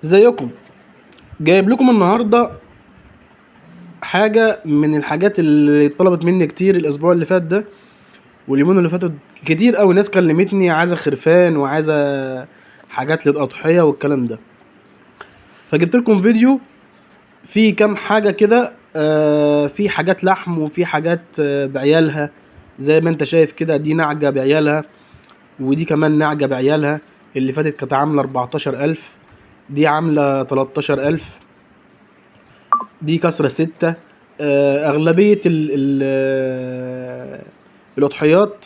ازيكم؟ جايب لكم النهارده حاجه من الحاجات اللي طلبت مني كتير الاسبوع اللي فات ده واليومين اللي فاتوا. كتير قوي ناس كلمتني عايزه خرفان وعايزه حاجات للاضحيه والكلام ده. فجبت لكم فيديو فيه كام حاجه كده، في حاجات لحم وفي حاجات بعيالها. زي ما انت شايف كده، دي نعجه بعيالها ودي كمان نعجه بعيالها. اللي فاتت كانت عامله 14,000، دي عامله 13,000، دي كسرة 6. أغلبية الأضحيات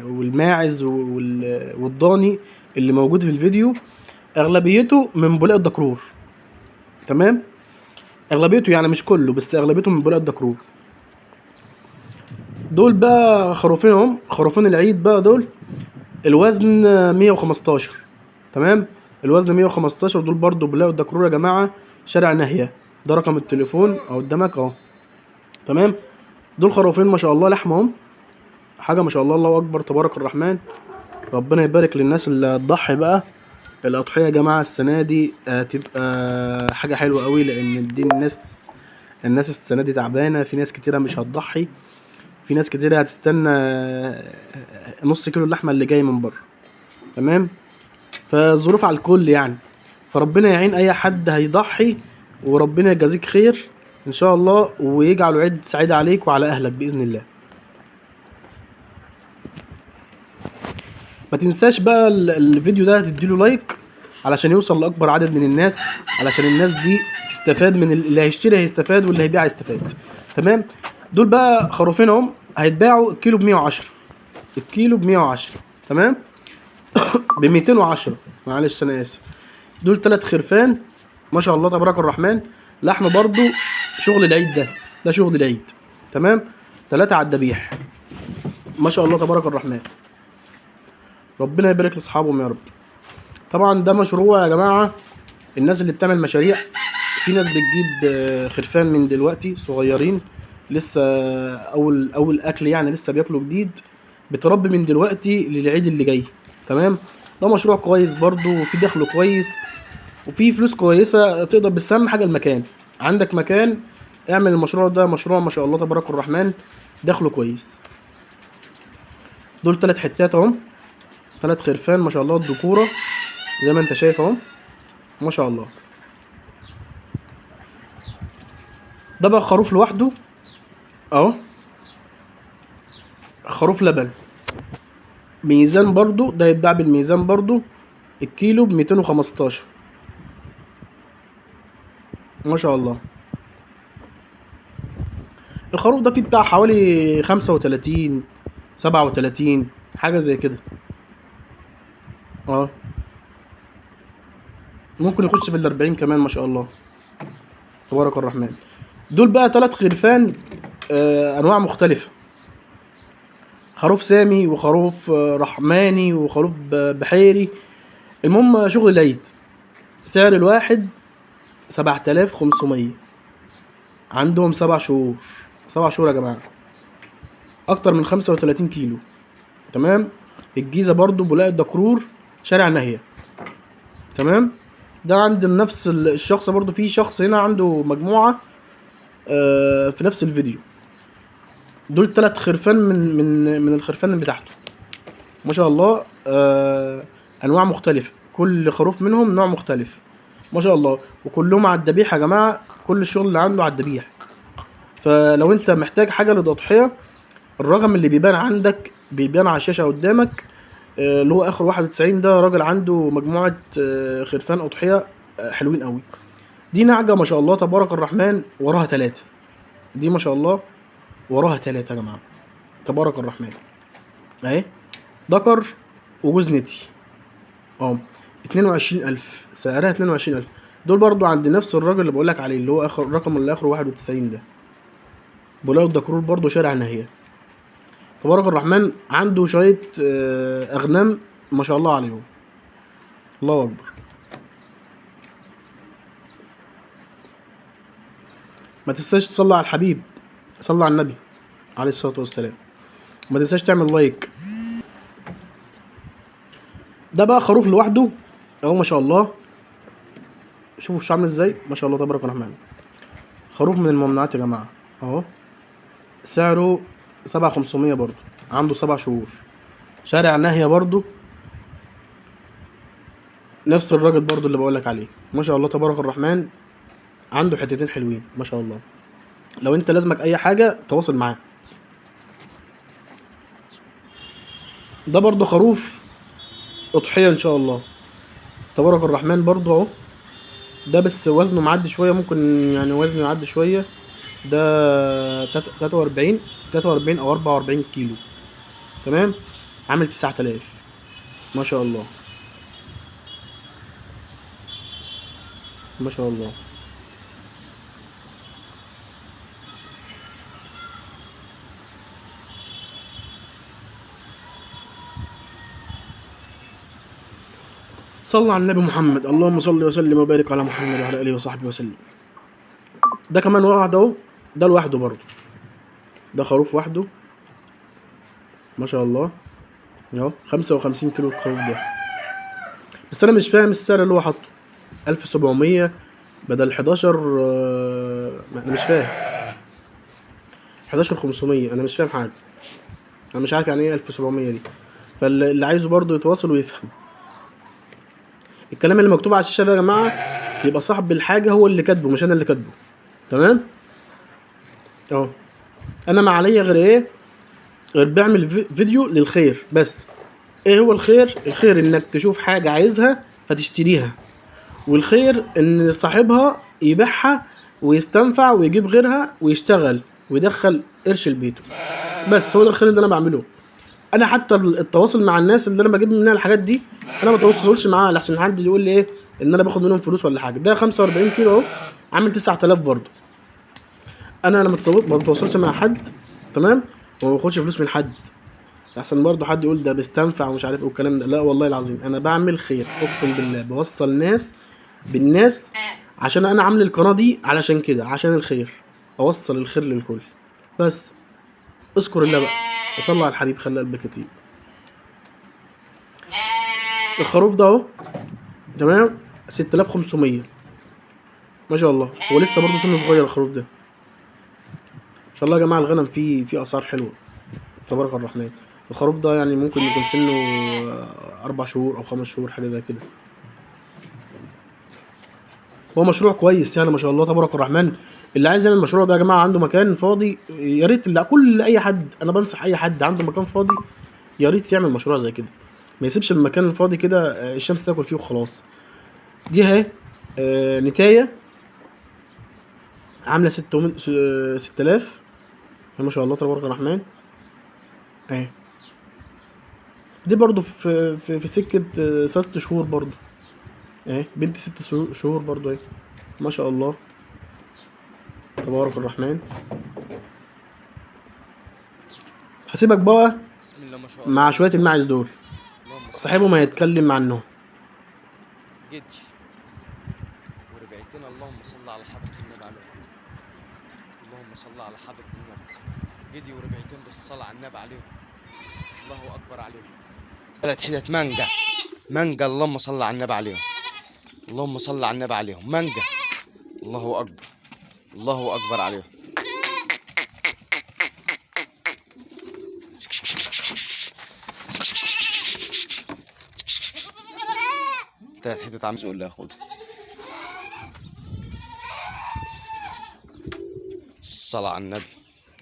والماعز والضاني اللي موجود في الفيديو أغلبيته من بولاق الدكرور. تمام، أغلبيته يعني مش كله، بس أغلبيته من بولاق الدكرور. دول بقى خروفينهم، خروفين العيد بقى دول. الوزن 115. تمام، الوزن 115. دول برضو بولاق الدكرور يا جماعة، شارع ناهية. ده رقم التليفون أو قدامك أهو. تمام، دول خروفين ما شاء الله، لحمهم حاجه ما شاء الله، الله اكبر تبارك الرحمن. ربنا يبارك للناس اللي هتضحي بقى. الاضحيه يا جماعه السنه دي هتبقى حاجه حلوه قوي، لان دي الناس السنه دي تعبانه. في ناس كتيره مش هتضحي، في ناس كتيره هتستنى نص كيلو اللحمه اللي جاي من بره. تمام، فالظروف على الكل يعني. فربنا يعين اي حد هيضحي، وربنا يجازيك خير ان شاء الله، ويجعله عيد سعيد عليك وعلى اهلك باذن الله. ما تنساش بقى الفيديو ده تديله لايك علشان يوصل لاكبر عدد من الناس، علشان الناس دي تستفاد من اللي هيشتري هيستفاد واللي هيبيع هيستفاد. تمام، دول بقى خروفينهم هيتباعوا الكيلو ب 110. الكيلو ب 110. تمام، ب 210، معلش انا اسف. دول 3 خرفان ما شاء الله تبارك الرحمن. لحم برضو شغل العيد ده شغل العيد. تمام، 3 على الذبيح ما شاء الله تبارك الرحمن. ربنا يبارك لاصحابهم يا رب. طبعا ده مشروع يا جماعه. الناس اللي بتعمل مشاريع، في ناس بتجيب خرفان من دلوقتي صغيرين لسه، اول اكل يعني، لسه بياكلوا جديد، بتربي من دلوقتي للعيد اللي جاي. تمام، ده مشروع كويس برضو، وفي دخله كويس وفي فلوس كويسه تقدر. بس اهم حاجه المكان، عندك مكان اعمل المشروع ده. مشروع ما شاء الله تبارك الرحمن، دخله كويس. دول 3 حتات اهم، 3 خرفان ما شاء الله، الذكوره زي ما انت شايف اهو ما شاء الله. ده بقى خروف لوحده اهو، خروف لبن، ميزان برضو، ده يتباع بالميزان برضو. الكيلو ب 215 ما شاء الله. الخروف ده فيه بتاع حوالي 35 37 حاجة زي كده. اه، ممكن يخش في ال40 كمان ما شاء الله تبارك الرحمن. دول بقى 3 خرفان انواع مختلفة. خروف سامي وخروف رحماني وخروف بحيري. المهم شغل العيد. سعر الواحد 7500. عندهم 7 شهور. 7 شهور يا جماعة، اكتر من 35 كيلو. تمام، الجيزة برضو بولاق الدكرور، شارع ناهية. تمام، ده عند نفس الشخص برضو. في شخص هنا عنده مجموعة في نفس الفيديو. دول 3 خرفان من الخرفان بتاعته ما شاء الله. انواع مختلفة، كل خروف منهم نوع مختلف ما شاء الله، وكلهم على الذبيح يا جماعة. كل الشغل اللي عنده على الذبيح. فلو انت محتاج حاجة للتضحية، الرقم اللي بيبان عندك بيبان على الشاشة قدامك، اللي هو اخر 91. ده راجل عنده مجموعة خرفان اضحية حلوين قوي. دي نعجة ما شاء الله تبارك الرحمن، وراها 3. دي ما شاء الله وراها 3 يا جماعة تبارك الرحمن اهي، ذكر وجوز نتي اه. 22,000 سعرها، 22,000. دول برضو عند نفس الراجل اللي بقولك عليه، اللي هو اخر الرقم اللي اخره 91 ده. بولاق الدكرور برضو شارع ناهية. تبارك الرحمن عنده شوية أغنام ما شاء الله عليهم، الله أكبر. ما تنساش تصلي على الحبيب، صلي على النبي عليه الصلاة والسلام. ما تنساش تعمل لايك. ده بقى خروف لوحده اهو ما شاء الله. شوفوا الشعر عامل ازاي، ما شاء الله تبارك الرحمن. خروف من الممنوعات يا جماعه اهو. سعره 7500 برضو، عنده 7 شهور. شارع ناهية برضو، نفس الراجل برضو اللي بقولك عليه، ما شاء الله تبارك الرحمن. عنده حتتين حلوين ما شاء الله. لو انت لازمك اي حاجة تواصل معاه. ده برضو خروف اضحية ان شاء الله تبارك الرحمن برضو اهو. ده بس وزنه معدي شوية، ممكن يعني وزنه يعدي شوية. ده 43 او 44 كيلو. تمام. عامل 9000 ما شاء الله، ما شاء الله. صلى على النبي محمد، اللهم صل وسلم وبارك على محمد وعلى اله وصحبه وسلم. ده كمان واحد اهو، ده لوحده برضه، ده خروف وحده ما شاء الله اهو. 55 كيلو الخروف ده. بس انا مش فاهم السعر اللي هو حاطه 1700 بدل 11. انا مش فاهم 11500، انا مش فاهم حاجه. انا مش عارف يعني ايه 1700 دي. فاللي عايزه برضه يتواصل ويفهم الكلام اللي مكتوب على الشاشه ده يا جماعه. يبقى صاحب الحاجه هو اللي كاتبه، مش انا اللي كاتبه. تمام اهو. انا ما عليا غير ايه؟ غير بعمل فيديو للخير بس. ايه هو الخير؟ الخير انك تشوف حاجه عايزها فتشتريها، والخير ان صاحبها يبيعها ويستنفع ويجيب غيرها ويشتغل ويدخل قرش لبيته. بس هو ده الخير اللي انا بعمله. انا حتى التواصل مع الناس اللي انا بجيب منها الحاجات دي، انا ما بتواصلش معاها لحسن حد يقول لي ايه ان انا باخد منهم فلوس ولا حاجه. ده 45 كيلو اهو، عامل 9000 برضه. انا ما بتواصلش مع حد، تمام، وما باخدش فلوس من حد احسن برضه حد يقول ده بيستنفع ومش عارف ايه والكلام ده. لا والله العظيم انا بعمل خير، اقسم بالله بوصل ناس بالناس. عشان انا عامل القناه دي علشان كده، عشان الخير، اوصل الخير للكل بس. اذكر الله بقى وصلى على الحبيب خلى قلبك يطيب. الخروف ده اهو تمام 6500 ما شاء الله. هو لسه برضه سنه صغير الخروف ده. ان شاء الله يا جماعه الغنم فيه اسعار حلوه تبارك الرحمن. الخروف ده يعني ممكن يكون سنه 4 شهور او 5 شهور حاجه زي كده. هو مشروع كويس يعني ما شاء الله تبارك الرحمن. اللي عايز يعمل المشروع ده يا جماعه عنده مكان فاضي، يا ريت كل اي حد، انا بنصح اي حد عنده مكان فاضي يا ريت يعمل مشروع زي كده. ما يسيبش المكان الفاضي كده الشمس تاكل فيه وخلاص. دي اهي نتايه عامله 6000 ما شاء الله تبارك الرحمن اهي. دي برضو في سكه 6 شهور برضو اهي. بنت 6 شهور برضو اهي ما شاء الله تبارك الرحمن. هسيبك بقى بسم الله ما شاء مع الله. شويه الماعز دول، اللهم صل صاحبهم هيتكلم عنهم. جدش وربعتنا. اللهم صل على حضرة النبي عليه. اللهم صل على حضرة النبي. جدي وربعتين بالصلاة على النبي عليهم. الله أكبر عليهم. 3 حتت مانجا. مانجا اللهم صل على النبي عليهم. اللهم صل على النبي عليهم. مانجا. الله أكبر. الله أكبر عليهم. تلات حتت عم ولا ياخد. الصلاة على النبي.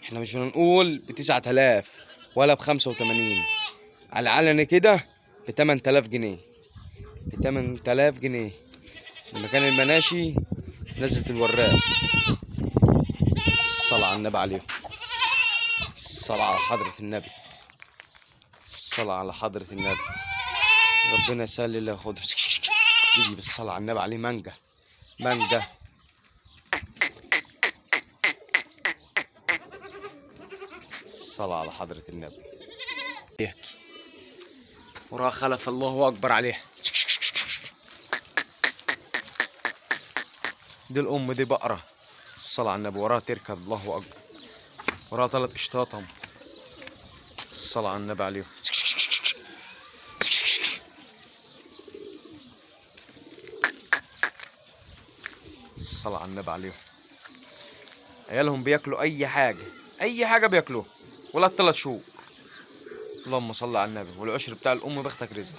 احنا مش هنقول ب9000 ولا ب85، على العلن كده ب8000 جنيه. ب8000 جنيه. المكان المناشي نزلة الوراق. الصلاة على النبي عليهم. الصلاة على حضرة النبي. الصلاة على حضرة النبي. ربنا يسهل اللي ياخدها. يجي بالصلاة على النبي عليه. مانجا. مانجا. الصلاة على حضرة النبي. يحكي وراه خلف. الله أكبر عليه. دي الأم دي بقرة. الصلاة على النبي. وراها تركب. الله أكبر. وراها 3 أشطاطم. الصلاة على النبي عليهم. الصلاة على النبي عليهم. عيالهم بياكلوا أي حاجة، أي حاجة بياكلوها، ولا 3 شهور. اللهم صل على النبي. والعشر بتاع الأم بختك رزق.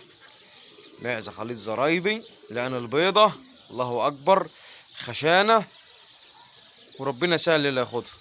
معزة خليط زرايبي، لأن البيضة، الله أكبر، خشانة، وربنا سهل اللي ياخدها.